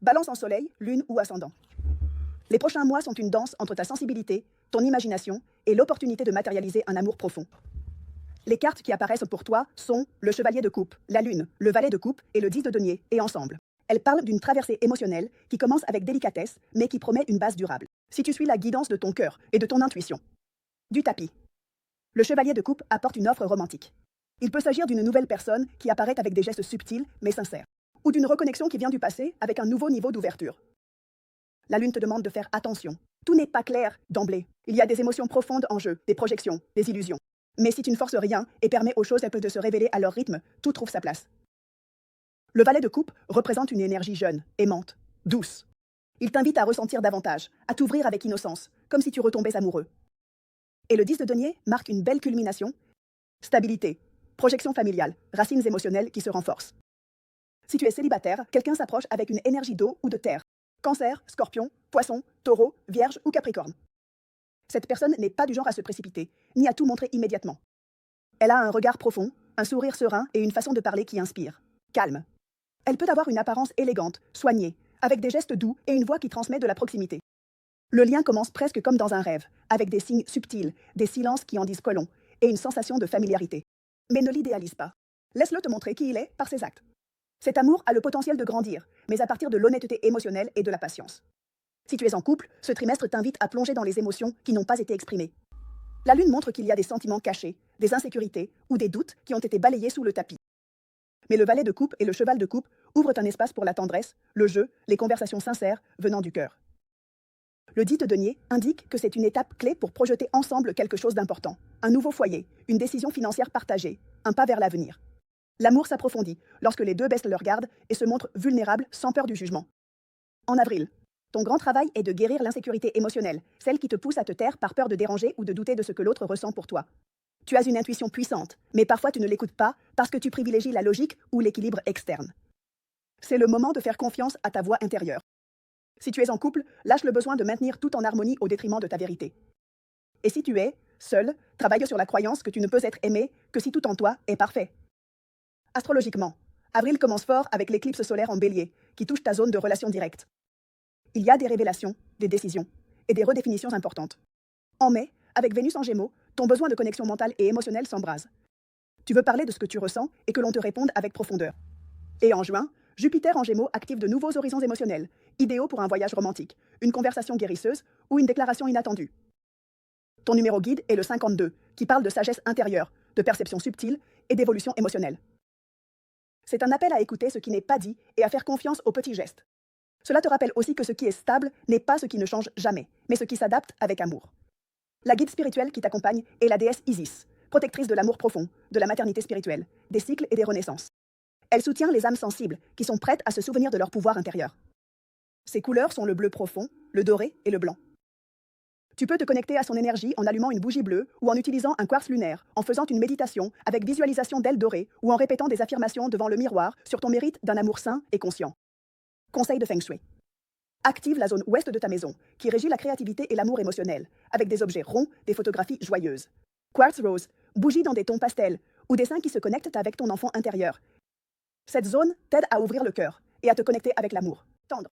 Balance en soleil, lune ou ascendant. Les prochains mois sont une danse entre ta sensibilité, ton imagination et l'opportunité de matérialiser un amour profond. Les cartes qui apparaissent pour toi sont le chevalier de coupe, la lune, le valet de coupe et le 10 de denier, et ensemble. Elles parlent d'une traversée émotionnelle qui commence avec délicatesse, mais qui promet une base durable. Si tu suis la guidance de ton cœur et de ton intuition. Du tapis. Le chevalier de coupe apporte une offre romantique. Il peut s'agir d'une nouvelle personne qui apparaît avec des gestes subtils mais sincères, ou d'une reconnexion qui vient du passé avec un nouveau niveau d'ouverture. La lune te demande de faire attention. Tout n'est pas clair d'emblée. Il y a des émotions profondes en jeu, des projections, des illusions. Mais si tu ne forces rien et permets aux choses de se révéler à leur rythme, tout trouve sa place. Le valet de coupe représente une énergie jeune, aimante, douce. Il t'invite à ressentir davantage, à t'ouvrir avec innocence, comme si tu retombais amoureux. Et le 10 de denier marque une belle culmination. Stabilité, projection familiale, racines émotionnelles qui se renforcent. Si tu es célibataire, quelqu'un s'approche avec une énergie d'eau ou de terre. Cancer, scorpion, poisson, taureau, vierge ou capricorne. Cette personne n'est pas du genre à se précipiter, ni à tout montrer immédiatement. Elle a un regard profond, un sourire serein et une façon de parler qui inspire. Calme. Elle peut avoir une apparence élégante, soignée, avec des gestes doux et une voix qui transmet de la proximité. Le lien commence presque comme dans un rêve, avec des signes subtils, des silences qui en disent long, et une sensation de familiarité. Mais ne l'idéalise pas. Laisse-le te montrer qui il est par ses actes. Cet amour a le potentiel de grandir, mais à partir de l'honnêteté émotionnelle et de la patience. Si tu es en couple, ce trimestre t'invite à plonger dans les émotions qui n'ont pas été exprimées. La lune montre qu'il y a des sentiments cachés, des insécurités ou des doutes qui ont été balayés sous le tapis. Mais le valet de coupe et le cheval de coupe ouvrent un espace pour la tendresse, le jeu, les conversations sincères venant du cœur. Le 10 de denier indique que c'est une étape clé pour projeter ensemble quelque chose d'important. Un nouveau foyer, une décision financière partagée, un pas vers l'avenir. L'amour s'approfondit lorsque les deux baissent leur garde et se montrent vulnérables sans peur du jugement. En avril, ton grand travail est de guérir l'insécurité émotionnelle, celle qui te pousse à te taire par peur de déranger ou de douter de ce que l'autre ressent pour toi. Tu as une intuition puissante, mais parfois tu ne l'écoutes pas parce que tu privilégies la logique ou l'équilibre externe. C'est le moment de faire confiance à ta voix intérieure. Si tu es en couple, lâche le besoin de maintenir tout en harmonie au détriment de ta vérité. Et si tu es seul, travaille sur la croyance que tu ne peux être aimé que si tout en toi est parfait. Astrologiquement, avril commence fort avec l'éclipse solaire en bélier, qui touche ta zone de relation directe. Il y a des révélations, des décisions et des redéfinitions importantes. En mai, avec Vénus en Gémeaux, ton besoin de connexion mentale et émotionnelle s'embrase. Tu veux parler de ce que tu ressens et que l'on te réponde avec profondeur. Et en juin, Jupiter en Gémeaux active de nouveaux horizons émotionnels, idéaux pour un voyage romantique, une conversation guérisseuse ou une déclaration inattendue. Ton numéro guide est le 52, qui parle de sagesse intérieure, de perception subtile et d'évolution émotionnelle. C'est un appel à écouter ce qui n'est pas dit et à faire confiance aux petits gestes. Cela te rappelle aussi que ce qui est stable n'est pas ce qui ne change jamais, mais ce qui s'adapte avec amour. La guide spirituelle qui t'accompagne est la déesse Isis, protectrice de l'amour profond, de la maternité spirituelle, des cycles et des renaissances. Elle soutient les âmes sensibles qui sont prêtes à se souvenir de leur pouvoir intérieur. Ses couleurs sont le bleu profond, le doré et le blanc. Tu peux te connecter à son énergie en allumant une bougie bleue ou en utilisant un quartz lunaire, en faisant une méditation avec visualisation d'ailes dorées ou en répétant des affirmations devant le miroir sur ton mérite d'un amour sain et conscient. Conseil de Feng Shui. Active la zone ouest de ta maison, qui régit la créativité et l'amour émotionnel, avec des objets ronds, des photographies joyeuses. Quartz rose, bougie dans des tons pastels, ou dessins qui se connectent avec ton enfant intérieur. Cette zone t'aide à ouvrir le cœur et à te connecter avec l'amour. Tendre.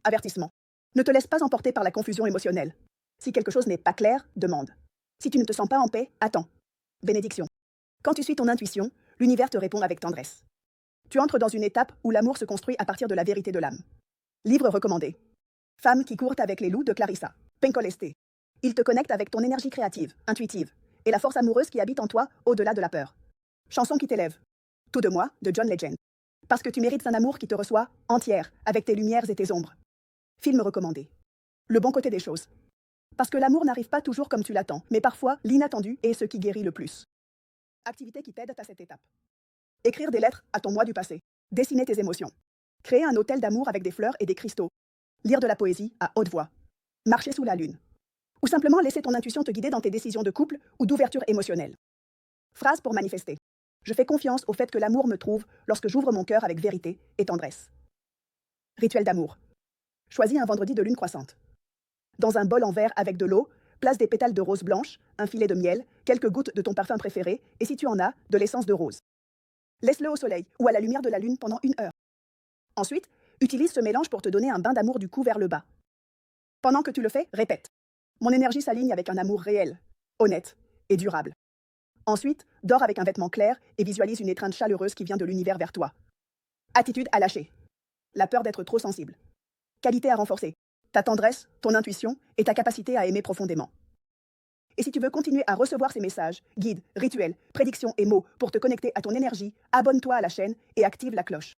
Avertissement. Ne te laisse pas emporter par la confusion émotionnelle. Si quelque chose n'est pas clair, demande. Si tu ne te sens pas en paix, attends. Bénédiction. Quand tu suis ton intuition, l'univers te répond avec tendresse. Tu entres dans une étape où l'amour se construit à partir de la vérité de l'âme. Livre recommandé. Femme qui court avec les loups de Clarissa. Pencoleste. Il te connecte avec ton énergie créative, intuitive, et la force amoureuse qui habite en toi au-delà de la peur. Chanson qui t'élève. Tout de moi, de John Legend. Parce que tu mérites un amour qui te reçoit entière, avec tes lumières et tes ombres. Film recommandé. Le bon côté des choses. Parce que l'amour n'arrive pas toujours comme tu l'attends, mais parfois, l'inattendu est ce qui guérit le plus. Activité qui t'aide à cette étape. Écrire des lettres à ton moi du passé. Dessiner tes émotions. Créer un hôtel d'amour avec des fleurs et des cristaux. Lire de la poésie à haute voix. Marcher sous la lune. Ou simplement laisser ton intuition te guider dans tes décisions de couple ou d'ouverture émotionnelle. Phrase pour manifester. Je fais confiance au fait que l'amour me trouve lorsque j'ouvre mon cœur avec vérité et tendresse. Rituel d'amour. Choisis un vendredi de lune croissante. Dans un bol en verre avec de l'eau, place des pétales de rose blanche, un filet de miel, quelques gouttes de ton parfum préféré et si tu en as, de l'essence de rose. Laisse-le au soleil ou à la lumière de la lune pendant 1 heure. Ensuite, Utilise ce mélange pour te donner un bain d'amour du cou vers le bas. Pendant que tu le fais, répète. Mon énergie s'aligne avec un amour réel, honnête et durable. Ensuite, dors avec un vêtement clair et visualise une étreinte chaleureuse qui vient de l'univers vers toi. Attitude à lâcher. La peur d'être trop sensible. Qualité à renforcer. Ta tendresse, ton intuition et ta capacité à aimer profondément. Et si tu veux continuer à recevoir ces messages, guides, rituels, prédictions et mots pour te connecter à ton énergie, abonne-toi à la chaîne et active la cloche.